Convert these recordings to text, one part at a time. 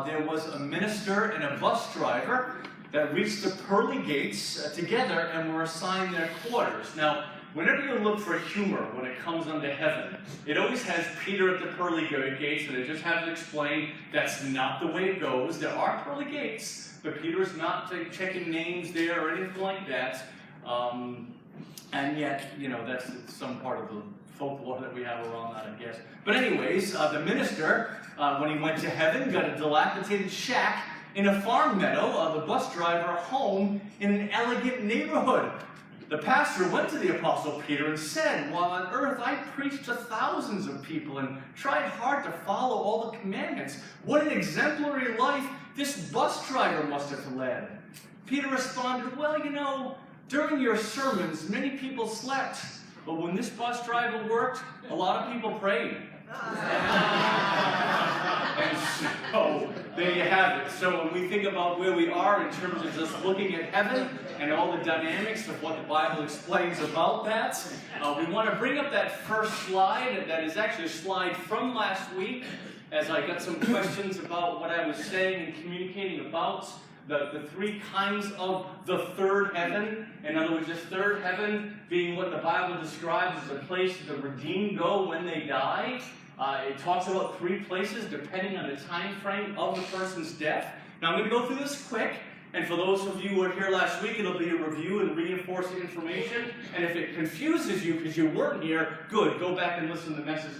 There was a minister and a bus driver that reached the pearly gates together and were assigned their quarters. Now, whenever you look for humor when it comes unto heaven, it always has Peter at the pearly gates, and they just have to explain that's not the way it goes. There are pearly gates, but Peter's not checking names there or anything like that. And yet, that's some part of the folklore that we have around that, I guess. But anyways, the minister, when he went to heaven, got a dilapidated shack in a farm meadow, the bus driver home in an elegant neighborhood. The pastor went to the Apostle Peter and said, "While on earth I preached to thousands of people and tried hard to follow all the commandments. What an exemplary life this bus driver must have led." Peter responded, "Well, during your sermons, many people slept. But when this bus driver worked, a lot of people prayed." And so, there you have it. So when we think about where we are in terms of just looking at heaven and all the dynamics of what the Bible explains about that, we want to bring up that first slide. That is actually a slide from last week, as I got some questions about what I was saying and communicating about the three kinds of the third heaven. In other words, this third heaven being what the Bible describes as a place the redeemed go when they die. It talks about three places depending on the time frame of the person's death. Now I'm going to go through this quick, and for those of you who were here last week, it'll be a review and reinforcing information. And if it confuses you because you weren't here, good, go back and listen to the message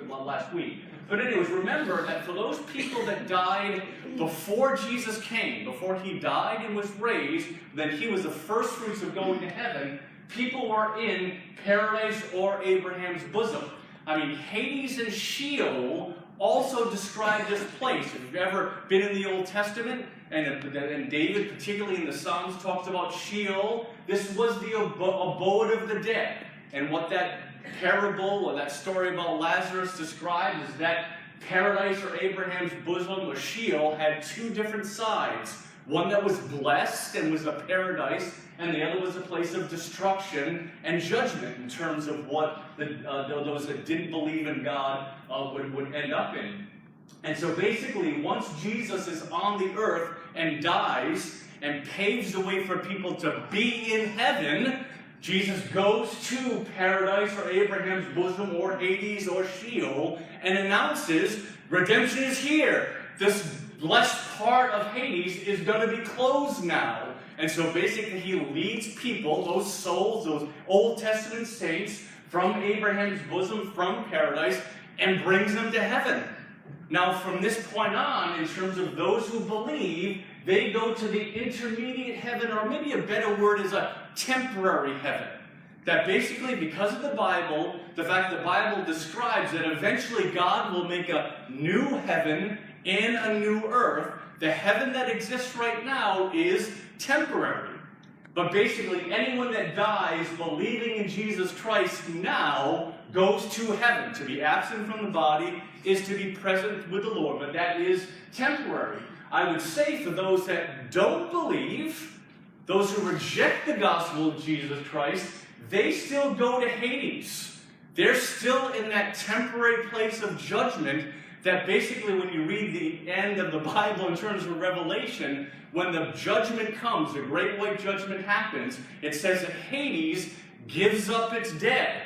last week. But anyways, remember that for those people that died before Jesus came, before he died and was raised, that he was the first fruits of going to heaven, people were in paradise or Abraham's bosom. Hades and Sheol also describe this place. If you've ever been in the Old Testament, and David, particularly in the Psalms, talks about Sheol, this was the abode of the dead. And what that parable or that story about Lazarus describes is that paradise or Abraham's bosom or Sheol had two different sides. One that was blessed and was a paradise, and the other was a place of destruction and judgment in terms of what those that didn't believe in God would end up in. And so basically, once Jesus is on the earth and dies and paves the way for people to be in heaven, Jesus goes to paradise or Abraham's bosom or Hades or Sheol and announces, redemption is here. This blessed part of Hades is going to be closed now. And so basically he leads people, those souls, those Old Testament saints, from Abraham's bosom, from paradise, and brings them to heaven. Now from this point on, in terms of those who believe, they go to the intermediate heaven, or maybe a better word is a temporary heaven. That basically, because of the Bible, the fact the Bible describes that eventually God will make a new heaven and a new earth, the heaven that exists right now is temporary. But basically, anyone that dies believing in Jesus Christ now goes to heaven. To be absent from the body is to be present with the Lord, but that is temporary. I would say for those that don't believe, those who reject the gospel of Jesus Christ, they still go to Hades. They're still in that temporary place of judgment that basically when you read the end of the Bible in terms of Revelation, when the judgment comes, the great white judgment happens, it says that Hades gives up its dead.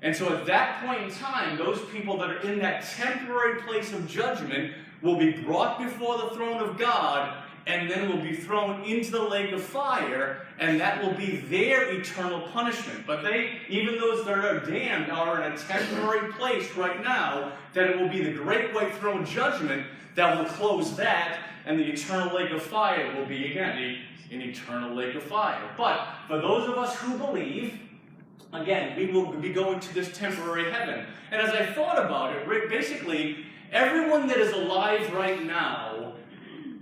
And so at that point in time, those people that are in that temporary place of judgment will be brought before the throne of God and then will be thrown into the lake of fire, and that will be their eternal punishment. But they, even those that are damned, are in a temporary place right now, that it will be the great white throne judgment that will close that, and the eternal lake of fire will be, again, an eternal lake of fire. But for those of us who believe, again, we will be going to this temporary heaven. And as I thought about it, basically, everyone that is alive right now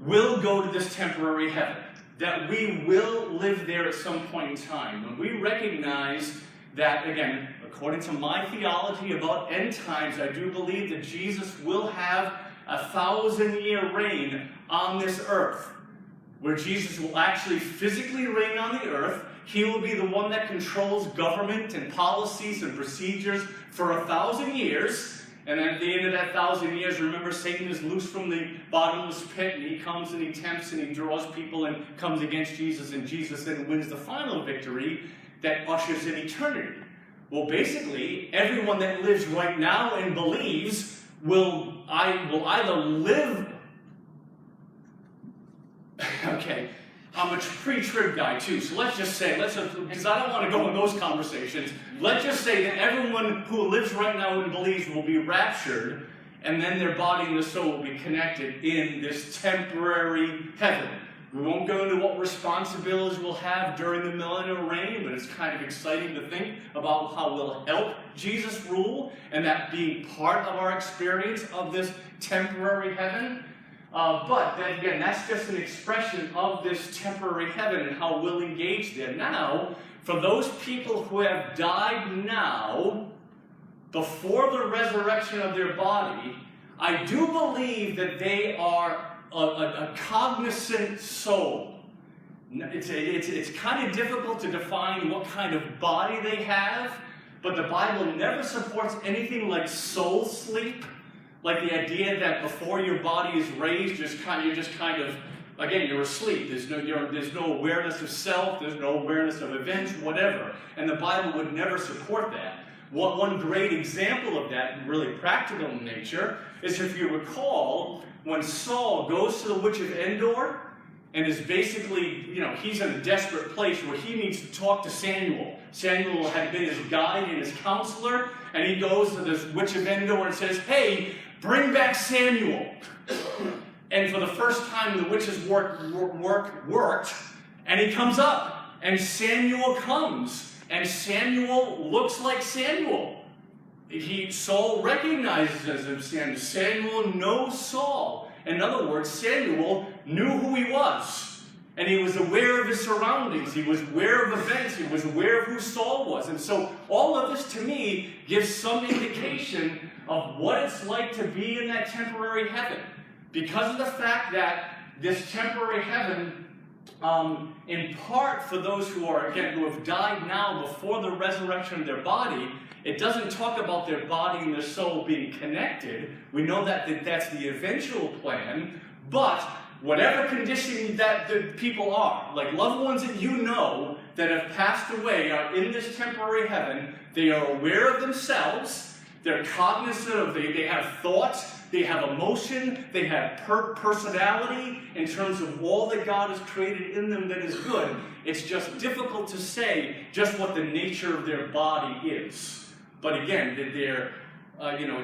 will go to this temporary heaven. That we will live there at some point in time. When we recognize that, again, according to my theology about end times, I do believe that Jesus will have a 1,000-year reign on this earth, where Jesus will actually physically reign on the earth. He will be the one that controls government and policies and procedures for 1,000 years. And then at the end of that 1,000 years, remember, Satan is loose from the bottomless pit, and he comes and he tempts and he draws people and comes against Jesus, and Jesus then wins the final victory that ushers in eternity. Well, basically, everyone that lives right now and believes will either live... Okay, I'm a pre-trib guy too, so let's just say, because I don't want to go in those conversations, let's just say that everyone who lives right now and believes will be raptured, and then their body and their soul will be connected in this temporary heaven. We won't go into what responsibilities we'll have during the millennial reign, but it's kind of exciting to think about how we'll help Jesus rule, and that being part of our experience of this temporary heaven. But then again, that's just an expression of this temporary heaven and how we'll engage there. Now, for those people who have died now, before the resurrection of their body, I do believe that they are a cognizant soul. It's kind of difficult to define what kind of body they have, but the Bible never supports anything like soul sleep, like the idea that before your body is raised, you're just kind of, again, you're asleep. There's no awareness of self, there's no awareness of events, whatever. And the Bible would never support that. One great example of that, really practical in nature, is if you recall, when Saul goes to the Witch of Endor, and is basically, he's in a desperate place where he needs to talk to Samuel. Samuel had been his guide and his counselor, and he goes to this Witch of Endor and says, hey, bring back Samuel. And for the first time, the witch's worked, and he comes up, and Samuel comes. And Samuel looks like Samuel. Saul recognizes him. Samuel knows Saul. In other words, Samuel knew who he was. And he was aware of his surroundings. He was aware of events. He was aware of who Saul was. And so all of this, to me, gives some indication of what it's like to be in that temporary heaven. Because of the fact that this temporary heaven, in part for those who have died now before the resurrection of their body, it doesn't talk about their body and their soul being connected. We know that that's the eventual plan, but whatever condition that the people are, like loved ones that you know that have passed away are in this temporary heaven. They are aware of themselves, they're cognizant of, they have thoughts, they have emotion, they have personality in terms of all that God has created in them that is good. It's just difficult to say just what the nature of their body is. But again, it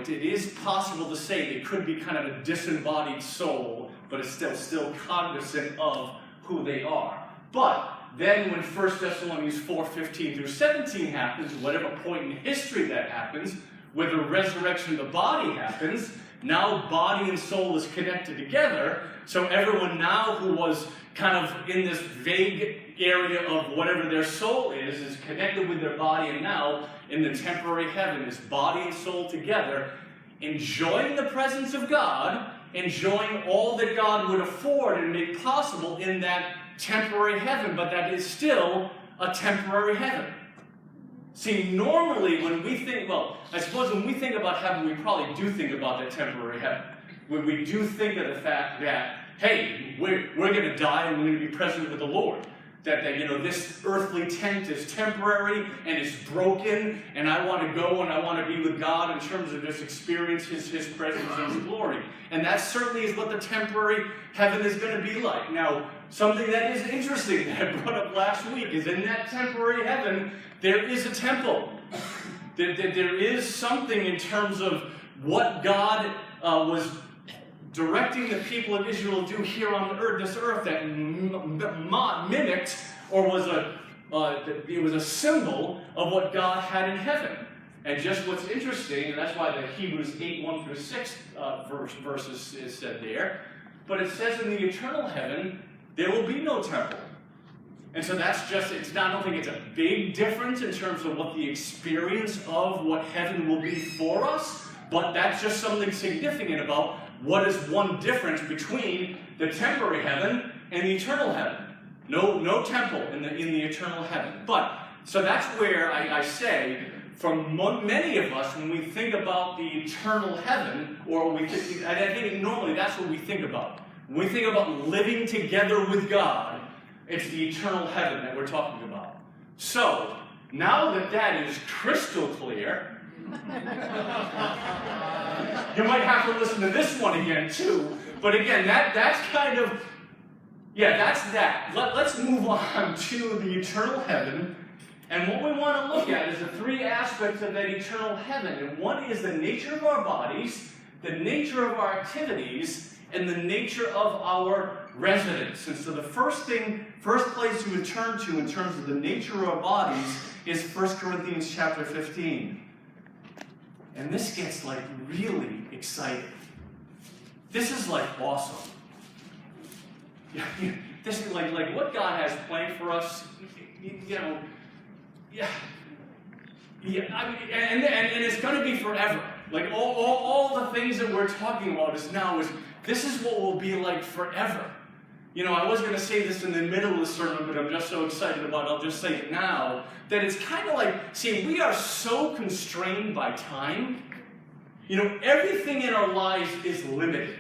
is possible to say they could be kind of a disembodied soul, but it's still cognizant of who they are. But then when 1 Thessalonians 4:15 through 17 happens, whatever point in history that happens, where the resurrection of the body happens, now body and soul is connected together, so everyone now who was kind of in this vague area of whatever their soul is connected with their body, and now in the temporary heaven is body and soul together, enjoying the presence of God, enjoying all that God would afford and make possible in that temporary heaven, but that is still a temporary heaven. See, normally when we think, I suppose when we think about heaven, we probably do think about that temporary heaven. When we do think of the fact that, hey, we're going to die and we're going to be present with the Lord. That this earthly tent is temporary and is broken, and I want to go and I want to be with God in terms of just experience His presence and His glory. And that certainly is what the temporary heaven is going to be like. Now, something that is interesting that I brought up last week is in that temporary heaven, there is a temple. There is something in terms of what God was directing the people of Israel to do here on this earth that mimicked or was a symbol of what God had in heaven. And just what's interesting, and that's why the Hebrews 8:1-6 verses is said there, but it says in the eternal heaven there will be no temple. And so I don't think it's a big difference in terms of what the experience of what heaven will be for us, but that's just something significant about what is one difference between the temporary heaven and the eternal heaven. No temple in the eternal heaven. But, so that's where I say, for many of us, when we think about the eternal heaven, or I think normally that's what we think about. When we think about living together with God, it's the eternal heaven that we're talking about. So, now that that is crystal clear, you might have to listen to this one again too. But again, that's kind of, that's that. Let's move on to the eternal heaven. And what we want to look at is the three aspects of that eternal heaven. And one is the nature of our bodies, the nature of our activities, and the nature of our residence. And so the first place you would turn to in terms of the nature of our bodies is 1 Corinthians chapter 15. And this gets like really exciting. This is like awesome. This is like what God has planned for us, and it's going to be forever. Like all the things that we're talking about this is what will be like forever. I was going to say this in the middle of the sermon, but I'm just so excited about it, I'll just say it now, that it's kind of like, we are so constrained by time. Everything in our lives is limited.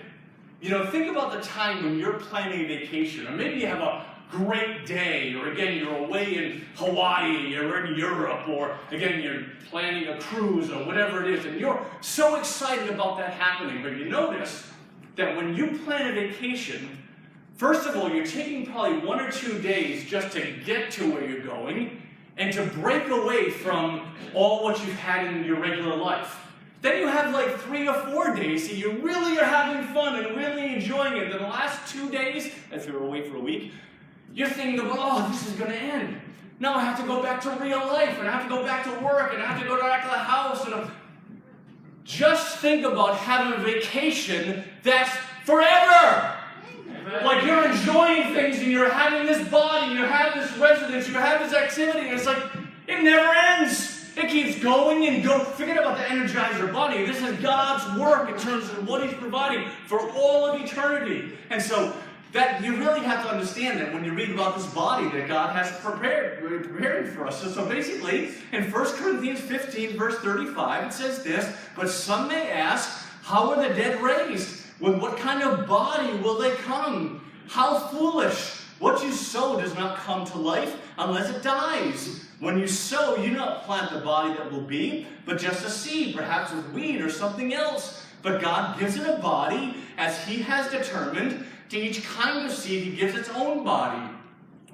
Think about the time when you're planning a vacation, or maybe you have a great day, or again, you're away in Hawaii, or in Europe, or again, you're planning a cruise, or whatever it is, and you're so excited about that happening, but you notice that when you plan a vacation, first of all, you're taking probably 1 or 2 days just to get to where you're going, and to break away from all what you've had in your regular life. Then you have like 3 or 4 days, so you really are having fun and really enjoying it. Then the last 2 days, if you're away for a week, you're thinking about, this is going to end. Now I have to go back to real life, and I have to go back to work, and I have to go back to the house. Just think about having a vacation that's forever. Like you're enjoying things, and you're having this body, you have this residence, you have this activity, and it's like, it never ends. It keeps going and going. Forget about the Energizer Bunny. This is God's work in terms of what He's providing for all of eternity. And so that you really have to understand that when you read about this body that God has prepared for us. So basically, in 1 Corinthians 15, verse 35, it says this, "But some may ask, how are the dead raised? With what kind of body will they come? How foolish! What you sow does not come to life unless it dies. When you sow, you do not plant the body that will be, but just a seed, perhaps with weed or something else. But God gives it a body as He has determined. To each kind of seed He gives its own body.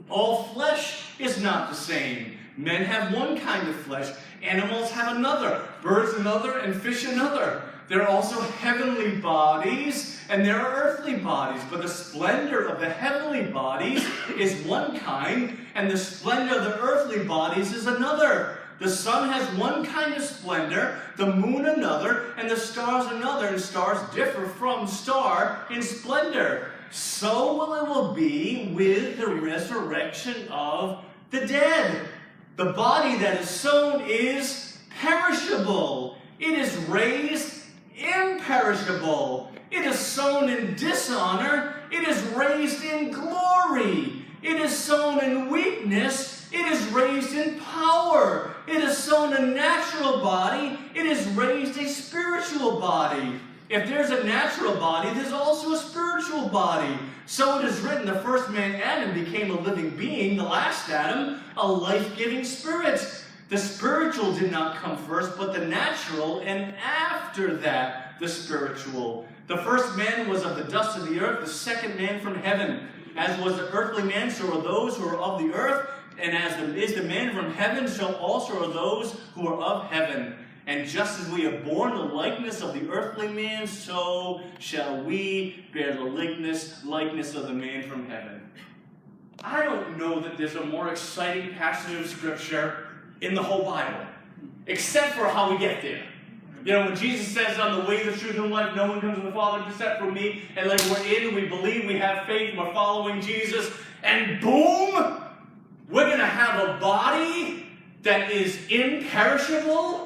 All flesh is not the same. Men have one kind of flesh, animals have another, birds another, and fish another. There are also heavenly bodies, and there are earthly bodies. But the splendor of the heavenly bodies is one kind, and the splendor of the earthly bodies is another. The sun has one kind of splendor, the moon another, and the stars another, and stars differ from star in splendor. So it will be with the resurrection of the dead. The body that is sown is perishable. It is raised imperishable. It is sown in dishonor. It is raised in glory. It is sown in weakness. It is raised in power. It is sown a natural body. It is raised a spiritual body. If there's a natural body, there's also a spiritual body. So it is written, the first man, Adam, became a living being. The last Adam, a life-giving spirit. The spiritual did not come first, but the natural, and after that, the spiritual. The first man was of the dust of the earth, the second man from heaven. As was the earthly man, so are those who are of the earth, and as is the man from heaven, so also are those who are of heaven. And just as we have borne the likeness of the earthly man, so shall we bear the likeness of the man from heaven. I don't know that there's a more exciting passage of Scripture in the whole Bible, except for how we get there. When Jesus says, "I'm the way, the truth, and the life, no one comes to the Father except for me," and we're in, we believe, we have faith, we're following Jesus, and boom, we're going to have a body that is imperishable.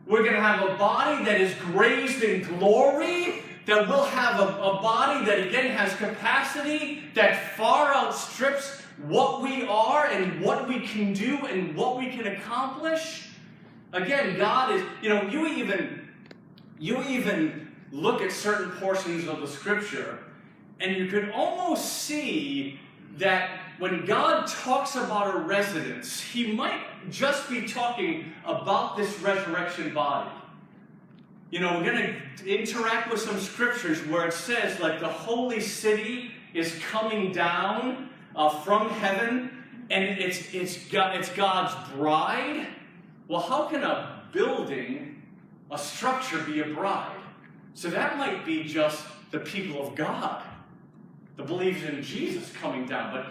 We're going to have a body that is raised in glory, that we'll have a body that again has capacity that far outstrips what we are and what we can do and what we can accomplish. Again, God is, you even look at certain portions of the scripture, and you could almost see that when God talks about a residence, he might just be talking about this resurrection body. We're going to interact with some scriptures where it says, like, the holy city is coming down from heaven, and it's God's bride. Well, how can a building, a structure, be a bride? So that might be just the people of God, the believers in Jesus coming down. But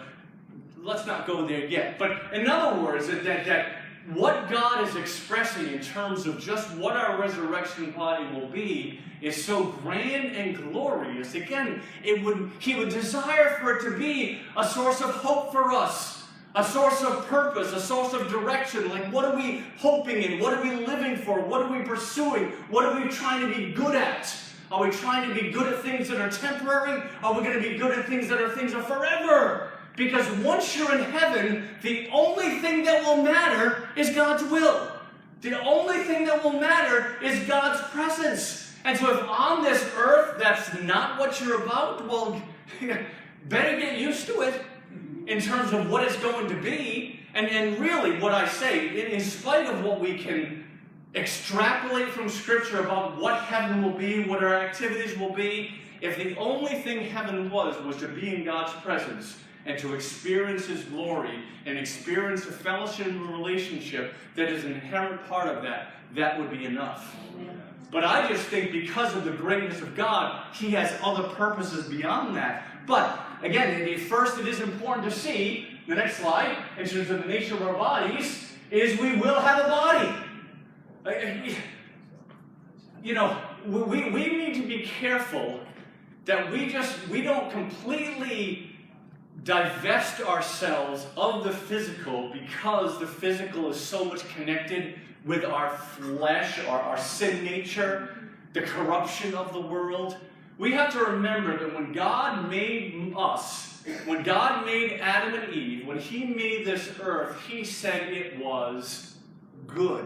let's not go there yet. But in other words, that what God is expressing in terms of just what our resurrection body will be is so grand and glorious. Again, he would desire for it to be a source of hope for us, a source of purpose, a source of direction. Like, what are we hoping in? What are we living for? What are we pursuing? What are we trying to be good at? Are we trying to be good at things that are temporary? Are we going to be good at things that are forever? Because once you're in heaven, the only thing that will matter is God's will. The only thing that will matter is God's presence. And so if on this earth that's not what you're about, well, better get used to it in terms of what it's going to be. And really what I say, in spite of what we can extrapolate from Scripture about what heaven will be, what our activities will be, if the only thing heaven was to be in God's presence, and to experience his glory and experience a fellowship and relationship that is an inherent part of that, that would be enough. But I just think because of the greatness of God, he has other purposes beyond that. But again, first it is important to see, the next slide, in terms of the nature of our bodies, is we will have a body. We need to be careful that we don't completely divest ourselves of the physical because the physical is so much connected with our flesh, our sin nature, the corruption of the world. We have to remember that when God made us, when God made Adam and Eve, when he made this earth, he said it was good.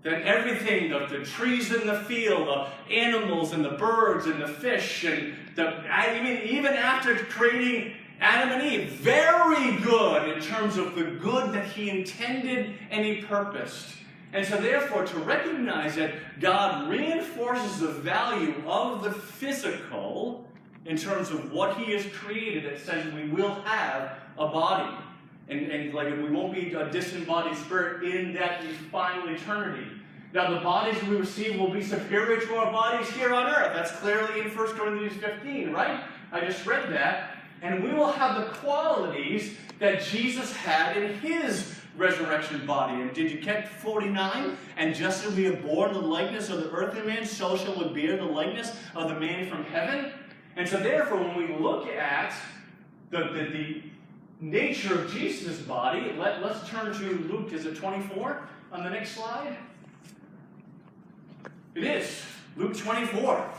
That everything, the trees in the field, the animals and the birds and the fish, and even after creating Adam and Eve, very good in terms of the good that he intended and he purposed. And so therefore, to recognize that God reinforces the value of the physical in terms of what he has created, it says we will have a body. And like we won't be a disembodied spirit in that final eternity. Now the bodies we receive will be superior to our bodies here on earth. That's clearly in 1 Corinthians 15, right? I just read that. And we will have the qualities that Jesus had in his resurrection body. And did you catch 49? And just as we have borne the likeness of the earthly man, so shall we bear the likeness of the man from heaven. And so therefore, when we look at the nature of Jesus' body, let's turn to Luke, is it 24 on the next slide? It is, Luke 24.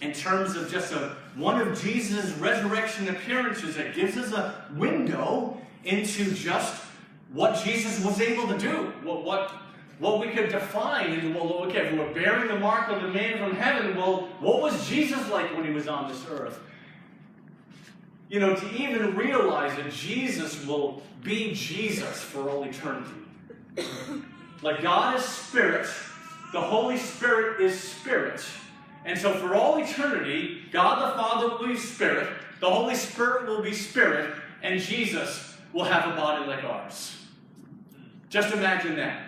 In terms of just one of Jesus' resurrection appearances, that gives us a window into just what Jesus was able to do, what we could define. And well, okay, if we're bearing the mark of the man from heaven, well, what was Jesus like when he was on this earth? You know, to even realize that Jesus will be Jesus for all eternity. Like God is spirit, the Holy Spirit is spirit. And so for all eternity, God the Father will be spirit, the Holy Spirit will be spirit, and Jesus will have a body like ours. Just imagine that.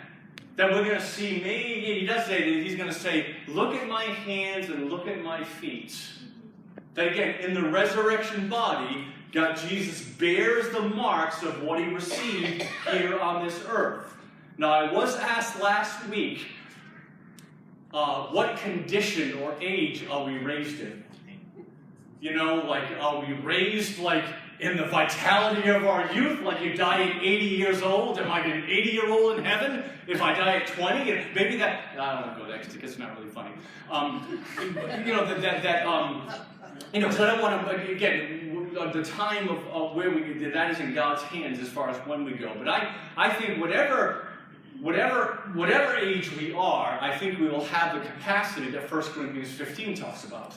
That we're going to see, maybe, he does say that he's going to say, look at my hands and look at my feet. That again, in the resurrection body, God, Jesus bears the marks of what he received here on this earth. Now, I was asked last week, what condition or age are we raised in? You know, like, are we raised like in the vitality of our youth, like you die at 80 years old? Am I an 80-year-old in heaven if I die at 20? And maybe that, I don't want to go there because it's not really funny. Because I don't want to, again, the time of where that is in God's hands as far as when we go. But I think whatever whatever age we are, I think we will have the capacity that 1 Corinthians 15 talks about.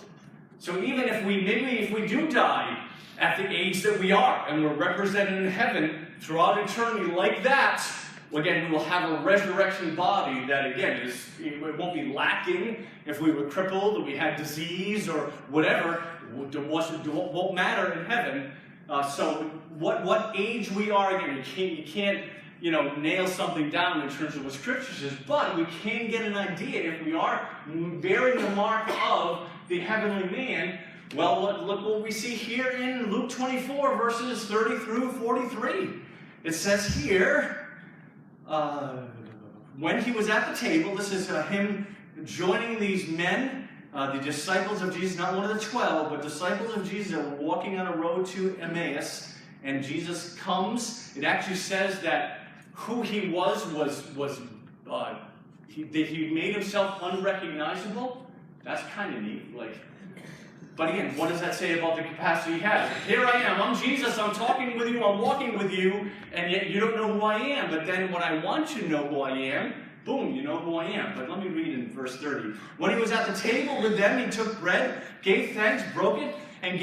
So even if we do die at the age that we are, and we're represented in heaven throughout eternity like that, again, we will have a resurrection body that, again, it won't be lacking. If we were crippled or we had disease or whatever, it won't matter in heaven. So what age we are, again, you can't nail something down in terms of what Scripture says, but we can get an idea if we are bearing the mark of the heavenly man. Well, look what we see here in Luke 24, verses 30 through 43. It says here, when he was at the table, this is him joining these men, the disciples of Jesus, not one of the 12, but disciples of Jesus that were walking on a road to Emmaus, and Jesus comes. It actually says that who he was he made himself unrecognizable. That's kind of neat. But again, what does that say about the capacity he has? Here I am, I'm Jesus, I'm talking with you, I'm walking with you, and yet you don't know who I am. But then when I want you to know who I am, boom, you know who I am. But let me read in verse 30. When he was at the table with them, he took bread, gave thanks, broke it, and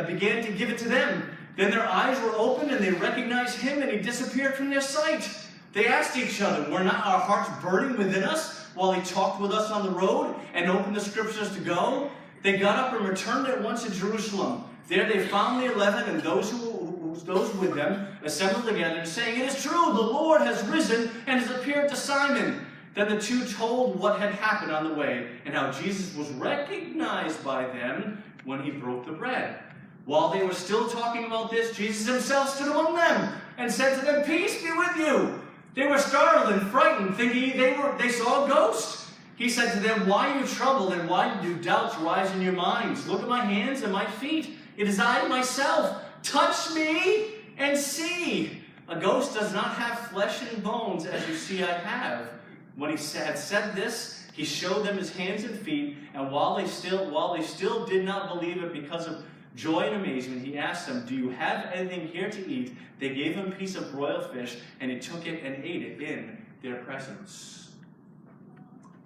began to give it to them. Then their eyes were opened, and they recognized him, and he disappeared from their sight. They asked each other, were not our hearts burning within us while he talked with us on the road and opened the Scriptures to go? They got up and returned at once to Jerusalem. There they found the 11 and those with them assembled together, saying, "It is true, the Lord has risen and has appeared to Simon." Then the two told what had happened on the way, and how Jesus was recognized by them when he broke the bread. While they were still talking about this, Jesus himself stood among them and said to them, "Peace be with you." They were startled and frightened, thinking they saw a ghost. He said to them, "Why are you troubled, and why do doubts rise in your minds? Look at my hands and my feet. It is I myself. Touch me and see. A ghost does not have flesh and bones, as you see I have." When he had said this, he showed them his hands and feet, and while they still did not believe it because of joy and amazement, he asked them, "Do you have anything here to eat?" They gave him a piece of broiled fish, and he took it and ate it in their presence.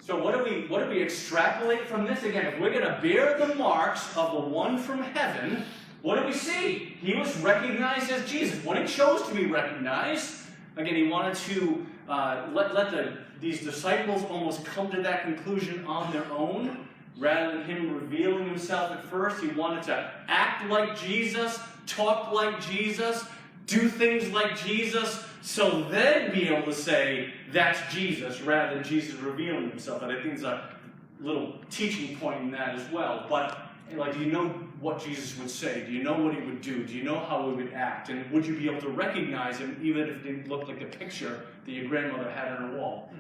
So what do we extrapolate from this? Again, if we're going to bear the marks of the one from heaven, what do we see? He was recognized as Jesus. When he chose to be recognized, again, he wanted to let these disciples almost come to that conclusion on their own, rather than him revealing himself at first. He wanted to act like Jesus, talk like Jesus, do things like Jesus, so they'd be able to say, that's Jesus, rather than Jesus revealing himself. And I think there's a little teaching point in that as well. But do you know what Jesus would say? Do you know what he would do? Do you know how he would act? And would you be able to recognize him, even if it didn't look like the picture that your grandmother had on her wall?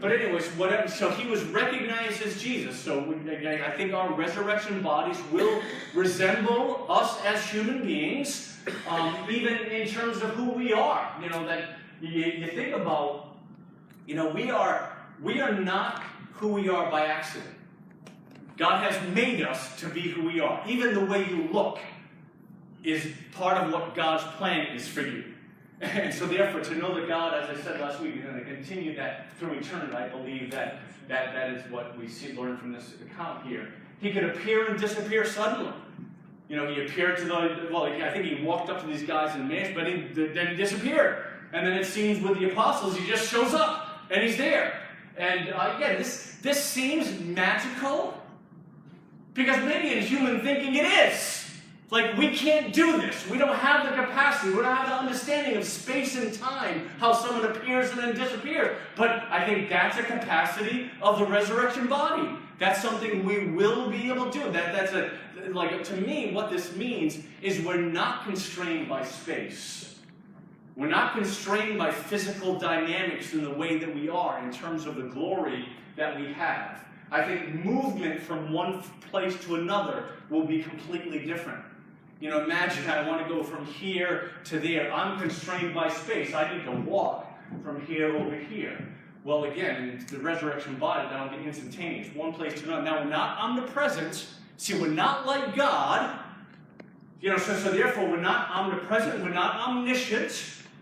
But anyways, whatever. So he was recognized as Jesus. So I think our resurrection bodies will resemble us as human beings, even in terms of who we are. That you think about, we are not who we are by accident. God has made us to be who we are. Even the way you look is part of what God's plan is for you. And so therefore, to know that God, as I said last week, is going to continue that through eternity, I believe that is what we learn from this account here. He could appear and disappear suddenly. He appeared to I think he walked up to these guys in Emmaus, but then he disappeared. And then it seems with the apostles, he just shows up, and he's there. And again, this seems magical, because maybe in human thinking it is. We can't do this. We don't have the capacity. We don't have the understanding of space and time, how someone appears and then disappears. But I think that's a capacity of the resurrection body. That's something we will be able to do. To me, what this means is we're not constrained by space. We're not constrained by physical dynamics in the way that we are in terms of the glory that we have. I think movement from one place to another will be completely different. Imagine I want to go from here to there. I'm constrained by space. I need to walk from here over here. Well, again, in the resurrection body, that'll be instantaneous. One place to another. Now, we're not omnipresent. See, we're not like God. So therefore, we're not omnipresent. We're not omniscient.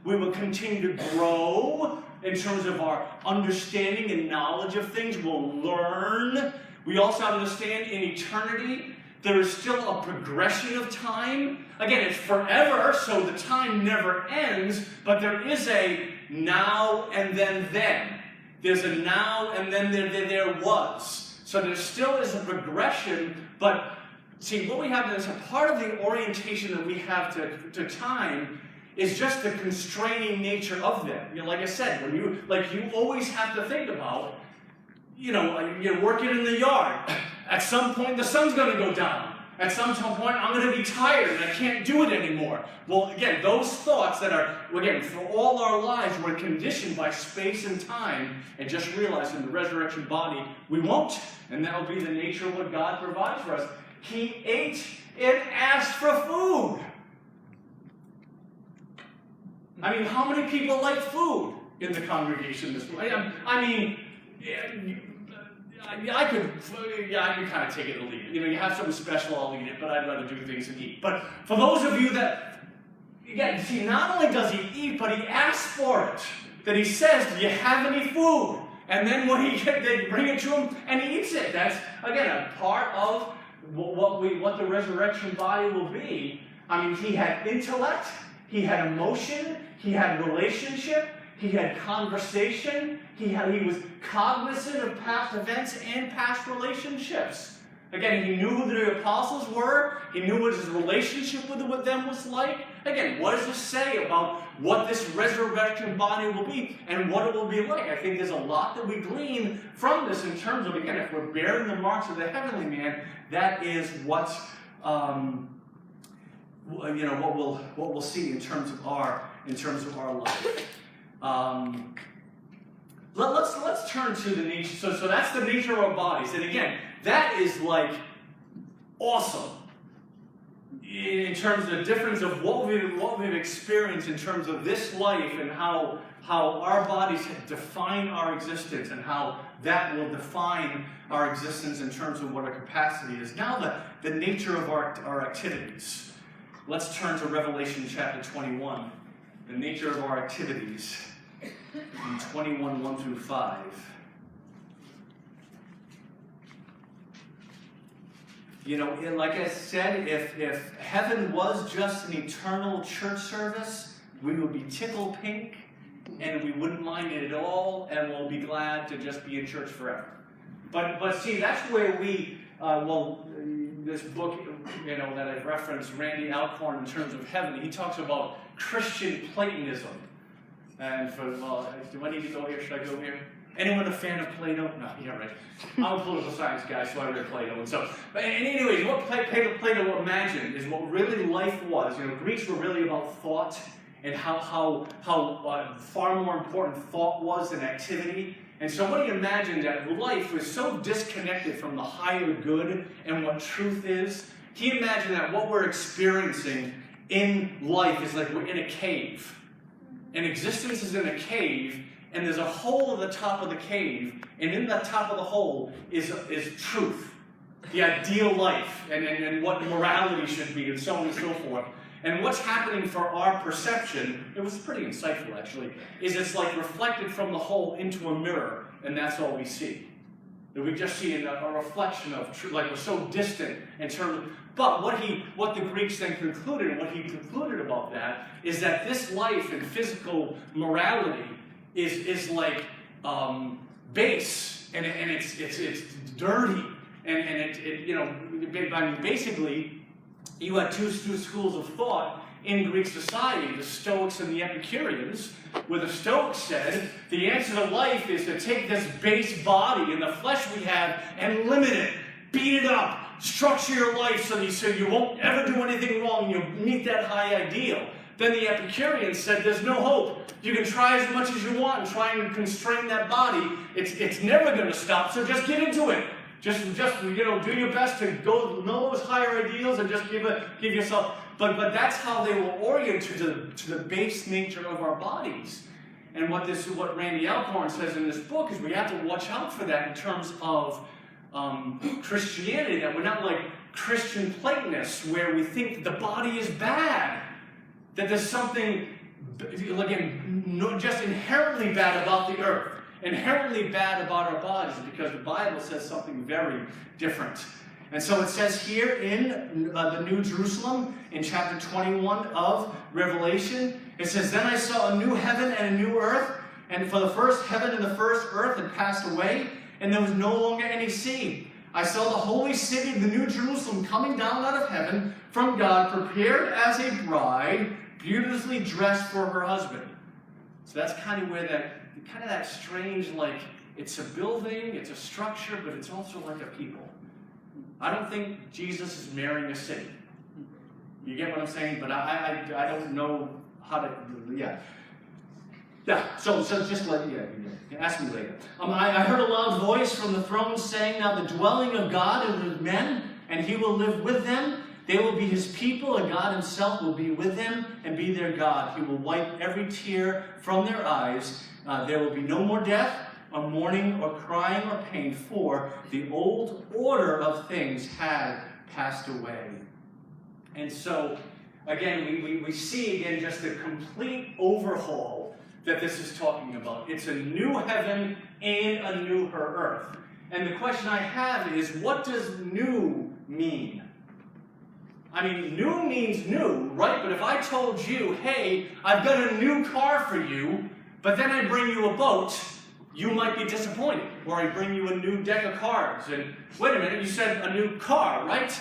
We will continue to grow. in terms of our understanding and knowledge of things. We'll learn. We also understand in eternity, there is still a progression of time. Again, it's forever, so the time never ends, but there is a now and then then. There's a now and then there was. So there still is a progression, but see, what we have is a part of the orientation that we have to time is just the constraining nature of them. You know, like I said, when you always have to think about, you're working in the yard. At some point, the sun's going to go down. At some point, I'm going to be tired and I can't do it anymore. Well, again, those thoughts that are, again, for all our lives, we're conditioned by space and time, and just realizing the resurrection body, we won't. And that'll be the nature of what God provides for us. He ate and asked for food. I mean, how many people like food in the congregation this morning? I mean, I could kind of take it or leave it. You have something special, I'll eat it, but I'd rather do things and eat. But for those of you that, again, see, not only does he eat, but he asks for it. That he says, do you have any food? And then when they bring it to him, and he eats it. That's, again, a part of what the resurrection body will be. I mean, he had intellect, he had emotion, he had relationship, he had conversation, he was cognizant of past events and past relationships. Again, he knew who the apostles were, he knew what his relationship with them was like. Again, what does this say about what this resurrection body will be and what it will be like? I think there's a lot that we glean from this in terms of, again, if we're bearing the marks of the heavenly man, that is what we'll see in terms of our life. Let's turn to the nature. So that's the nature of our bodies, and again, that is like awesome in terms of the difference of what we've experienced in terms of this life and how our bodies define our existence and how that will define our existence in terms of what our capacity is. Now the nature of our activities. Let's turn to Revelation chapter 21. The nature of our activities in 21, 1 through 5. Like I said, if heaven was just an eternal church service, we would be tickle pink, and we wouldn't mind it at all, and we'll be glad to just be in church forever. But see, that's where we, this book, that I've referenced, Randy Alcorn, in terms of heaven, he talks about Christian Platonism. And do I need to go here? Should I go here? Anyone a fan of Plato? No, yeah, right. I'm a political science guy, so I read Plato. But anyways, what Plato imagined is what really life was. Greeks were really about thought and how far more important thought was than activity. And so what he imagined that life was so disconnected from the higher good and what truth is. He imagined that what we're experiencing in life is like we're in a cave. And existence is in a cave, and there's a hole at the top of the cave, and in the top of the hole is truth, the ideal life, and what morality should be, and so on and so forth. And what's happening for our perception, it was pretty insightful actually, is it's like reflected from the hole into a mirror, and that's all we see. That we just see a reflection of truth, like we're so distant in terms of. But what the Greeks then concluded, and what he concluded about that, is that this life and physical morality is like base, and it's dirty, and basically, you had two schools of thought in Greek society, the Stoics and the Epicureans, where the Stoics said the answer to life is to take this base body and the flesh we have and limit it, beat it up, structure your life so you won't ever do anything wrong, you'll meet that high ideal. Then the Epicureans said there's no hope. You can try as much as you want and try and constrain that body. It's never going to stop, so just get into it. Just do your best to know those higher ideals and just give yourself. But that's how they were oriented to the base nature of our bodies. And what Randy Alcorn says in this book is we have to watch out for that in terms of Christianity, that we're not like Christian Platonists where we think the body is bad, that there's something again, not just inherently bad about the earth, inherently bad about our bodies, because the Bible says something very different. And so it says here in the New Jerusalem, in chapter 21 of Revelation, it says, "Then I saw a new heaven and a new earth, and for the first heaven and the first earth had passed away, and there was no longer any sea. I saw the holy city, the New Jerusalem, coming down out of heaven from God, prepared as a bride, beautifully dressed for her husband." So that's kind of where that strange, like, it's a building, it's a structure, but it's also like a people. I don't think Jesus is marrying a city. You get what I'm saying? But I don't know how to, yeah. So just like, ask me later. I heard a loud voice from the throne saying, "Now the dwelling of God is with men, and he will live with them. They will be his people, and God himself will be with them and be their God. He will wipe every tear from their eyes. There will be no more death, or mourning, or crying, or pain, for the old order of things had passed away." And so, again, we see again just a complete overhaul that this is talking about. It's a new heaven and a new earth. And the question I have is, what does new mean? I mean, new means new, right? But if I told you, "Hey, I've got a new car for you," but then I bring you a boat, you might be disappointed. Or I bring you a new deck of cards, and wait a minute, you said a new car, right?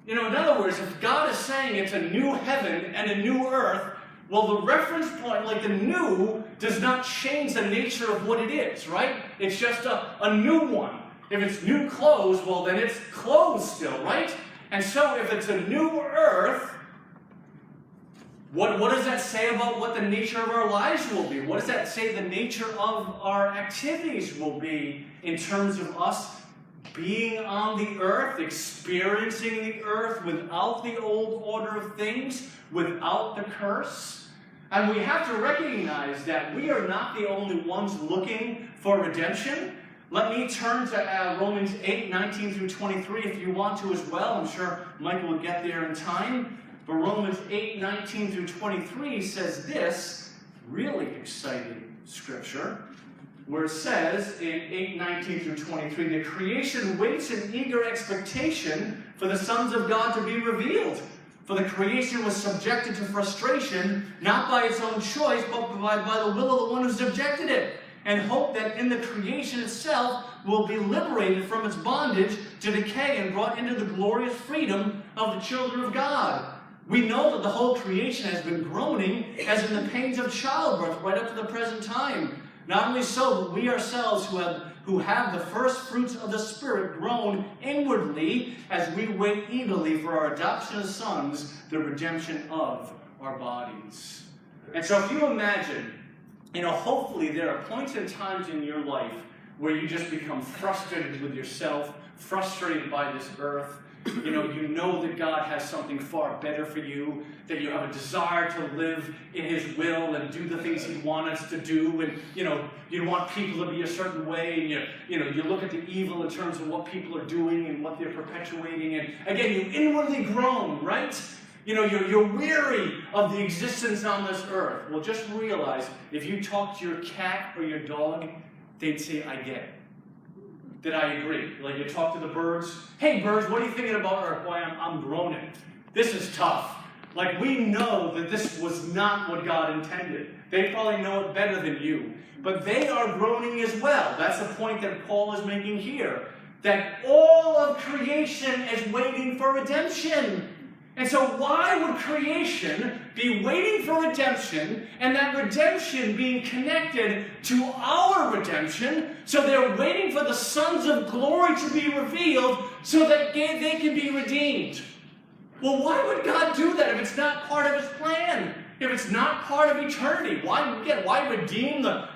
In other words, if God is saying it's a new heaven and a new earth, well, the reference point, like the new, does not change the nature of what it is, right? It's just a new one. If it's new clothes, well, then it's clothes still, right? And so if it's a new earth, what does that say about what the nature of our lives will be? What does that say the nature of our activities will be in terms of us being on the earth, experiencing the earth without the old order of things, without the curse? And we have to recognize that we are not the only ones looking for redemption. Let me turn to Romans 8:19 through 23 if you want to as well. I'm sure Michael will get there in time. But Romans 8:19 through 23 says this really exciting scripture, where it says in 8:19 through 23, "The creation waits in eager expectation for the sons of God to be revealed. For the creation was subjected to frustration, not by its own choice, but by the will of the one who subjected it, and hope that in the creation itself will be liberated from its bondage to decay and brought into the glorious freedom of the children of God. We know that the whole creation has been groaning as in the pains of childbirth right up to the present time. Not only so, but we ourselves who have the first fruits of the Spirit groan inwardly as we wait eagerly for our adoption as sons, the redemption of our bodies." And so if you imagine, hopefully there are points and times in your life where you just become frustrated with yourself, frustrated by this earth. You know that God has something far better for you, that you have a desire to live in his will and do the things he wants us to do, and you want people to be a certain way, and you look at the evil in terms of what people are doing and what they're perpetuating, and again, you inwardly groan, right? You're weary of the existence on this earth. Well, just realize, if you talk to your cat or your dog, they'd say, "I get it." That I agree. Like you talk to the birds, "Hey birds, what are you thinking about Earth?" "Boy, I'm groaning. This is tough." Like we know that this was not what God intended. They probably know it better than you. But they are groaning as well. That's the point that Paul is making here. That all of creation is waiting for redemption. And so why would creation be waiting for redemption, and that redemption being connected to our redemption, so they're waiting for the sons of glory to be revealed so that they can be redeemed? Well, why would God do that if it's not part of his plan? If it's not part of eternity? Why redeem the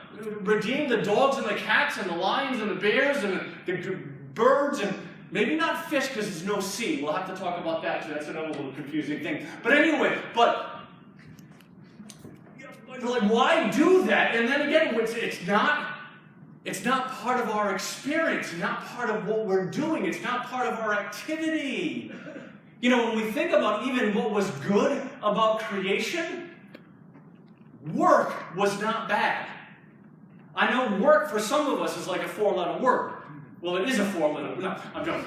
dogs and the cats and the lions and the bears and the birds and maybe not fish because there's no sea. We'll have to talk about that too. That's another little confusing thing. But anyway, why do that? And then again, it's not part of our experience, not part of what we're doing. It's not part of our activity. When we think about even what was good about creation, work was not bad. I know work for some of us is like a 4-letter word. Well, it is a 4-letter. No, I'm joking.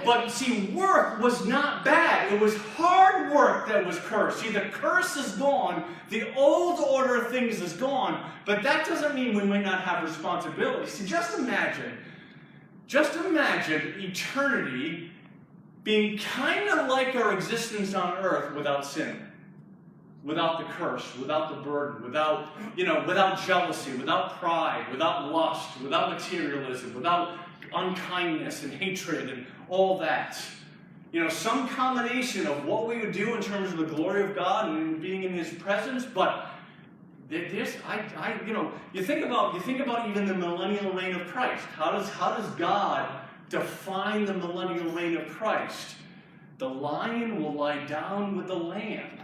But see, work was not bad. It was hard work that was cursed. See, the curse is gone. The old order of things is gone. But that doesn't mean we might not have responsibility. See, just imagine eternity being kind of like our existence on earth without sin. Without the curse, without the burden, without jealousy, without pride, without lust, without materialism, without unkindness and hatred and all that. Some combination of what we would do in terms of the glory of God and being in His presence, but you think about even the millennial reign of Christ. How does God define the millennial reign of Christ? The lion will lie down with the lamb.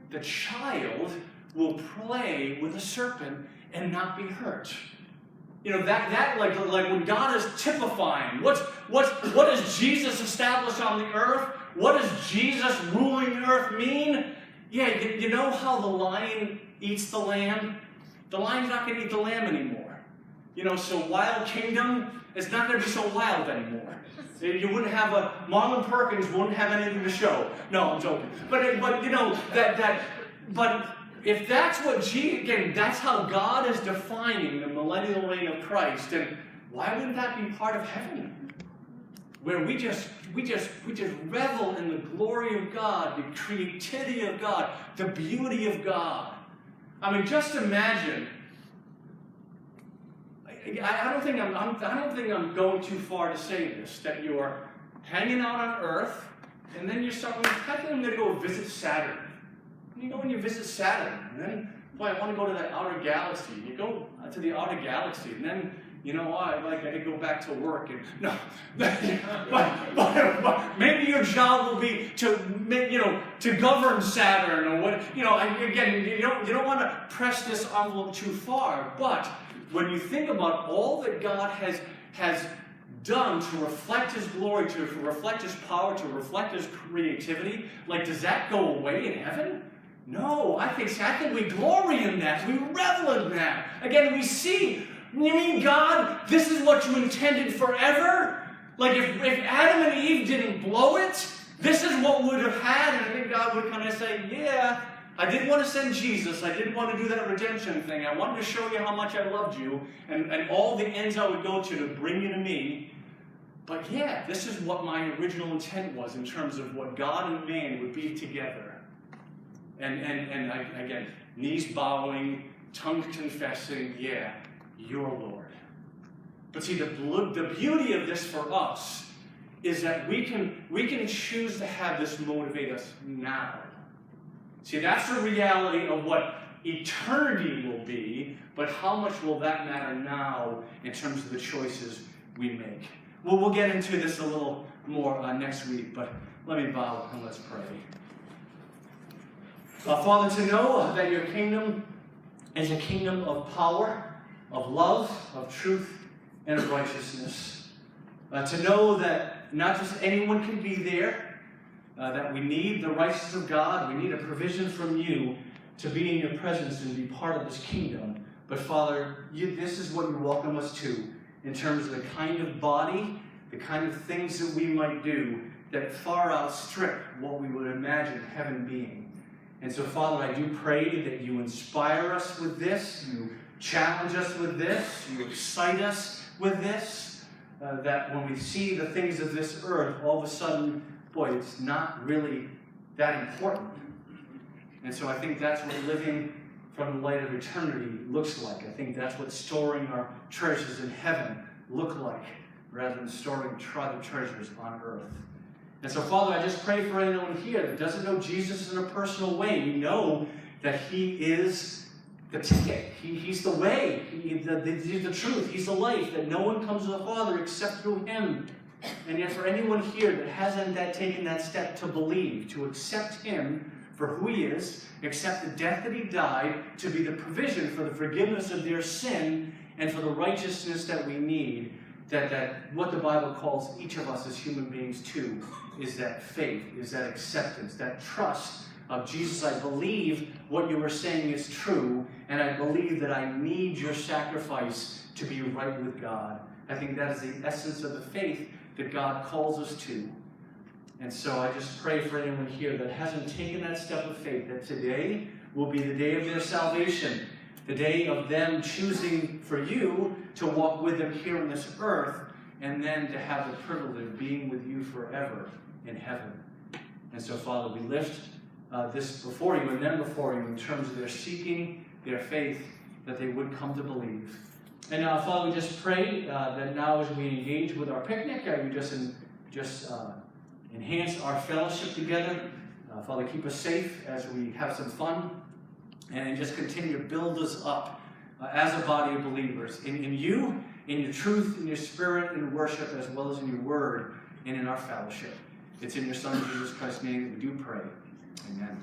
The child will play with a serpent and not be hurt. That like when God is typifying, what does Jesus establish on the earth? What does Jesus ruling the earth mean? Yeah, you know how the lion eats the lamb? The lion's not going to eat the lamb anymore. So Wild Kingdom is not going to be so wild anymore. You wouldn't have Marlon Perkins wouldn't have anything to show. No, I'm joking. But if that's that's how God is defining the millennial reign of Christ, then why wouldn't that be part of heaven? Where we just revel in the glory of God, the creativity of God, the beauty of God. I mean, just imagine. I don't think I'm going too far to say this, that you're hanging out on Earth, and then you're starting, I think I'm going to go visit Saturn. And you go and you visit Saturn, and then, boy, I want to go to that outer galaxy. And you go to the outer galaxy, and then, I got to go back to work. And no, but maybe your job will be to govern Saturn or what. Again, you don't want to press this envelope too far, but when you think about all that God has done to reflect His glory, to reflect His power, to reflect His creativity, does that go away in heaven? No, I think we glory in that. We revel in that. Again, we see, you mean, God, this is what you intended forever? Like if Adam and Eve didn't blow it, this is what we would have had, and I think God would kind of say, yeah, I didn't want to send Jesus. I didn't want to do that redemption thing. I wanted to show you how much I loved you and all the ends I would go to bring you to me. But yeah, this is what my original intent was in terms of what God and man would be together. And again, knees bowing, tongues confessing, yeah, your Lord. But see, the beauty of this for us is that we can choose to have this motivate us now. See, that's the reality of what eternity will be, but how much will that matter now in terms of the choices we make? Well, we'll get into this a little more next week, but let me bow and let's pray. Father, to know that your kingdom is a kingdom of power, of love, of truth, and of righteousness. To know that not just anyone can be there, that we need the righteousness of God, we need a provision from you to be in your presence and be part of this kingdom. But Father, this is what you welcome us to in terms of the kind of body, the kind of things that we might do that far outstrip what we would imagine heaven being. And so, Father, I do pray that you inspire us with this, you challenge us with this, you excite us with this, that when we see the things of this earth, all of a sudden, boy, it's not really that important. And so I think that's what living from the light of eternity looks like. I think that's what storing our treasures in heaven look like, rather than storing treasures on earth. And so, Father, I just pray for anyone here that doesn't know Jesus in a personal way. We know that He is the ticket. He's the way. He's the truth. He's the life. That no one comes to the Father except through Him. And yet for anyone here that hasn't taken that step to believe, to accept Him for who He is, accept the death that He died, to be the provision for the forgiveness of their sin and for the righteousness that we need, that what the Bible calls each of us as human beings to is that faith, is that acceptance, that trust Jesus, I believe what you were saying is true, and I believe that I need your sacrifice to be right with God. I think that is the essence of the faith that God calls us to. And so I just pray for anyone here that hasn't taken that step of faith, that today will be the day of their salvation, the day of them choosing for you to walk with them here on this earth, and then to have the privilege of being with you forever in heaven. And so, Father, we lift this before you and them before you in terms of their seeking their faith, that they would come to believe. And Father, we just pray that now as we engage with our picnic, we just enhance our fellowship together. Father, keep us safe as we have some fun, and just continue to build us up as a body of believers in you, in your truth, in your spirit, in worship, as well as in your word and in our fellowship. It's in your Son, Jesus Christ's name, we do pray. Amen.